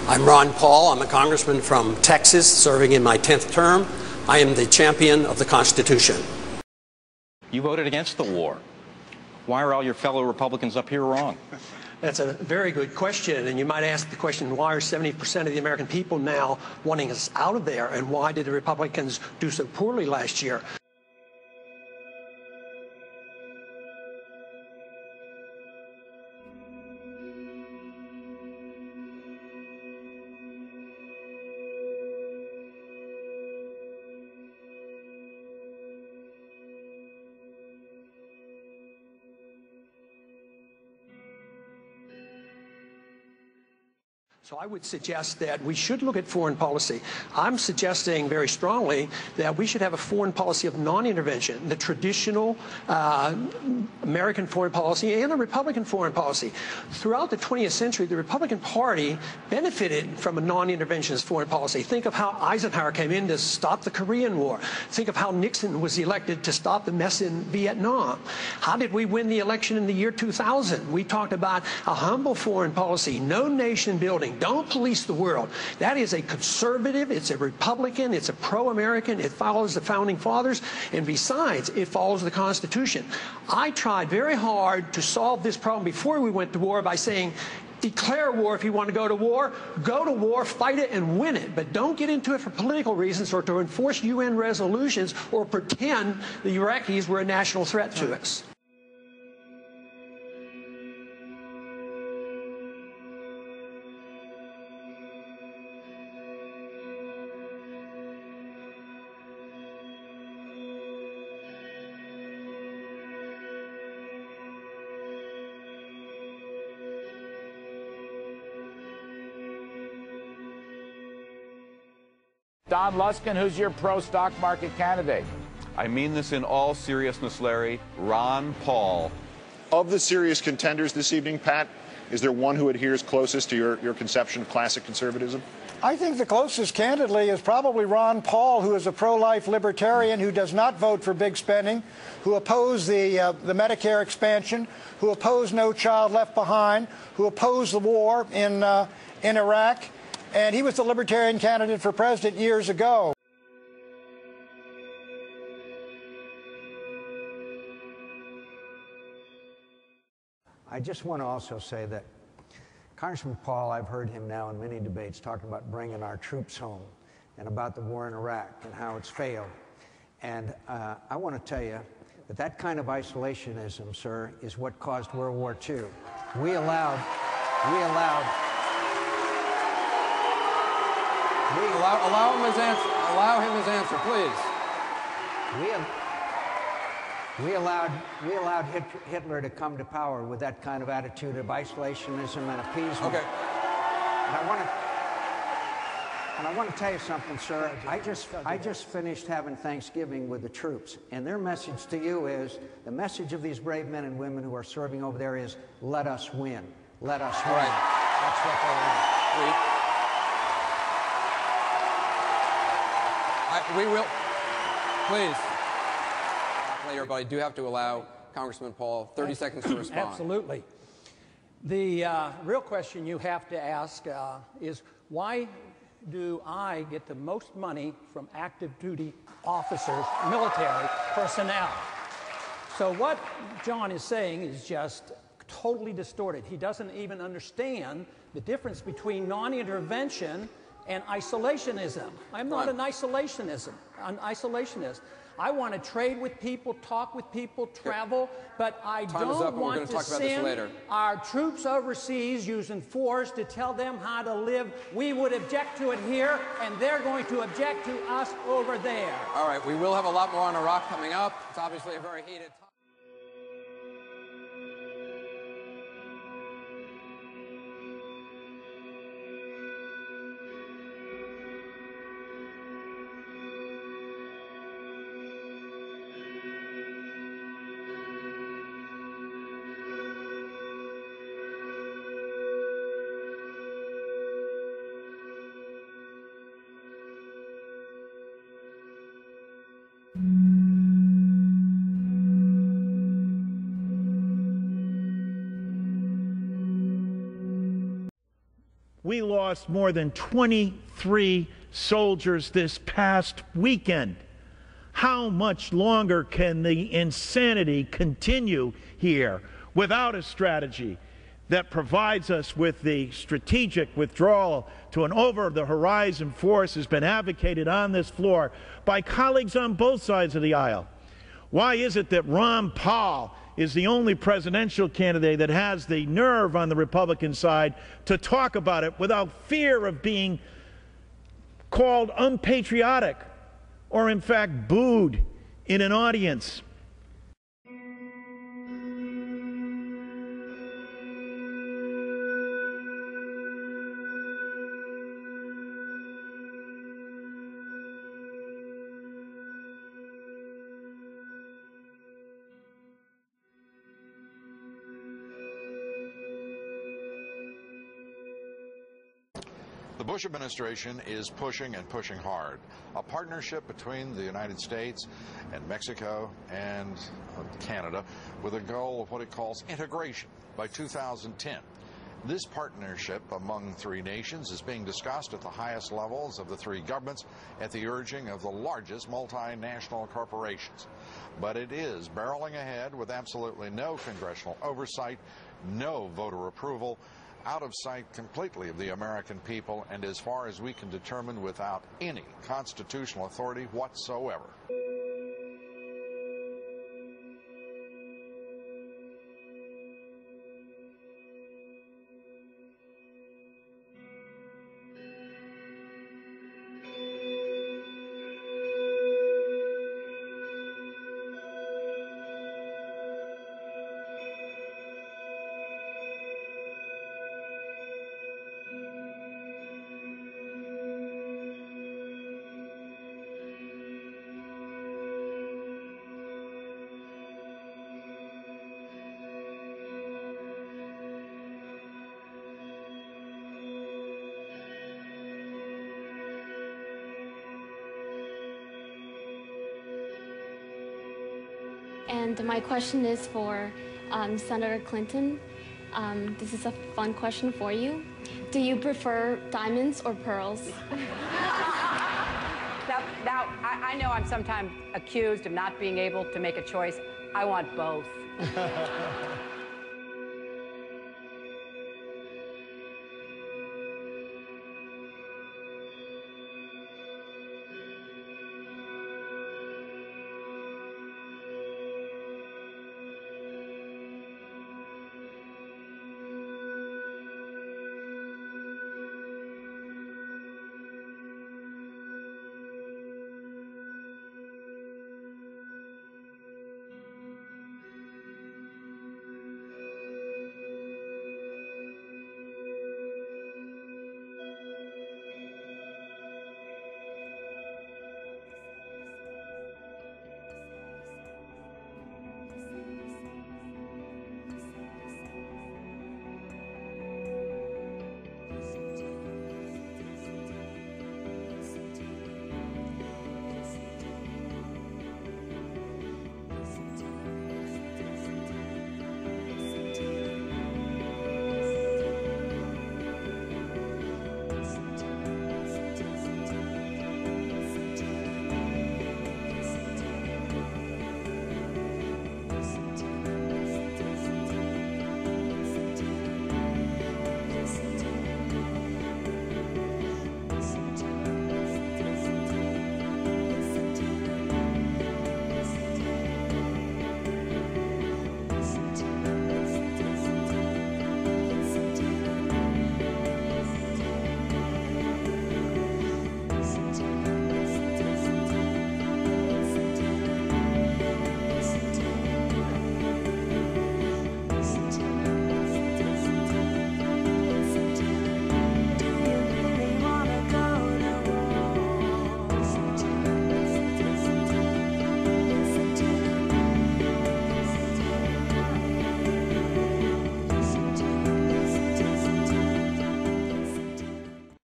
I'm Ron Paul. I'm a congressman from Texas, serving in my 10th term. I am the champion of the Constitution. You voted against the war. Why are all your fellow Republicans up here wrong? That's a very good question, and you might ask the question, why are 70% of the American people now wanting us out of there, and why did the Republicans do so poorly last year? So I would suggest that we should look at foreign policy. I'm suggesting very strongly that we should have a foreign policy of non-intervention, the traditional American foreign policy and a Republican foreign policy. Throughout the 20th century, the Republican Party benefited from a non-interventionist foreign policy. Think of how Eisenhower came in to stop the Korean War. Think of how Nixon was elected to stop the mess in Vietnam. How did we win the election in the year 2000? We talked about a humble foreign policy, no nation building. Don't police the world. That is a conservative, it's a Republican, it's a pro-American, it follows the Founding Fathers, and besides, it follows the Constitution. I tried very hard to solve this problem before we went to war by saying, declare war if you want to go to war, fight it and win it, but don't get into it for political reasons or to enforce UN resolutions or pretend the Iraqis were a national threat to us. Don Luskin, who's your pro-stock market candidate? I mean this in all seriousness, Larry. Ron Paul. Of the serious contenders this evening, Pat, is there one who adheres closest to your conception of classic conservatism? I think the closest, candidly, is probably Ron Paul, who is a pro-life libertarian who does not vote for big spending, who opposed the Medicare expansion, who opposed No Child Left Behind, who opposed the war in Iraq. And he was the Libertarian candidate for president years ago. I just want to also say that Congressman Paul, I've heard him now in many debates talking about bringing our troops home and about the war in Iraq and how it's failed. And I want to tell you that that kind of isolationism, sir, is what caused World War II. Allow him his answer, please. We allowed Hitler to come to power with that kind of attitude of isolationism and appeasement. Okay. And I want to tell you something, sir. I just finished having Thanksgiving with the troops, and their message to you is, the message of these brave men and women who are serving over there is, let us win. Let us win. Right. That's what they want. We will, please. Later, but I do have to allow Congressman Paul 30 seconds to respond. Absolutely. The real question you have to ask is, why do I get the most money from active duty officers, military personnel? So what John is saying is just totally distorted. He doesn't even understand the difference between non-intervention and isolationism. I'm not an isolationist. I want to trade with people, talk with people, travel, but I don't want to send our troops overseas using force to tell them how to live. We would object to it here, and they're going to object to us over there. All right, we will have a lot more on Iraq coming up. It's obviously a very heated time. We lost more than 23 soldiers this past weekend. How much longer can the insanity continue here without a strategy that provides us with the strategic withdrawal to an over-the-horizon force has been advocated on this floor by colleagues on both sides of the aisle? Why is it that Ron Paul is the only presidential candidate that has the nerve on the Republican side to talk about it without fear of being called unpatriotic or, in fact, booed in an audience? The Bush administration is pushing and pushing hard. A partnership between the United States and Mexico and Canada with a goal of what it calls integration by 2010. This partnership among three nations is being discussed at the highest levels of the three governments at the urging of the largest multinational corporations. But it is barreling ahead with absolutely no congressional oversight, no voter approval, out of sight completely of the American people, and as far as we can determine, without any constitutional authority whatsoever. And my question is for Senator Clinton. This is a fun question for you. Do you prefer diamonds or pearls? Now, I know I'm sometimes accused of not being able to make a choice. I want both.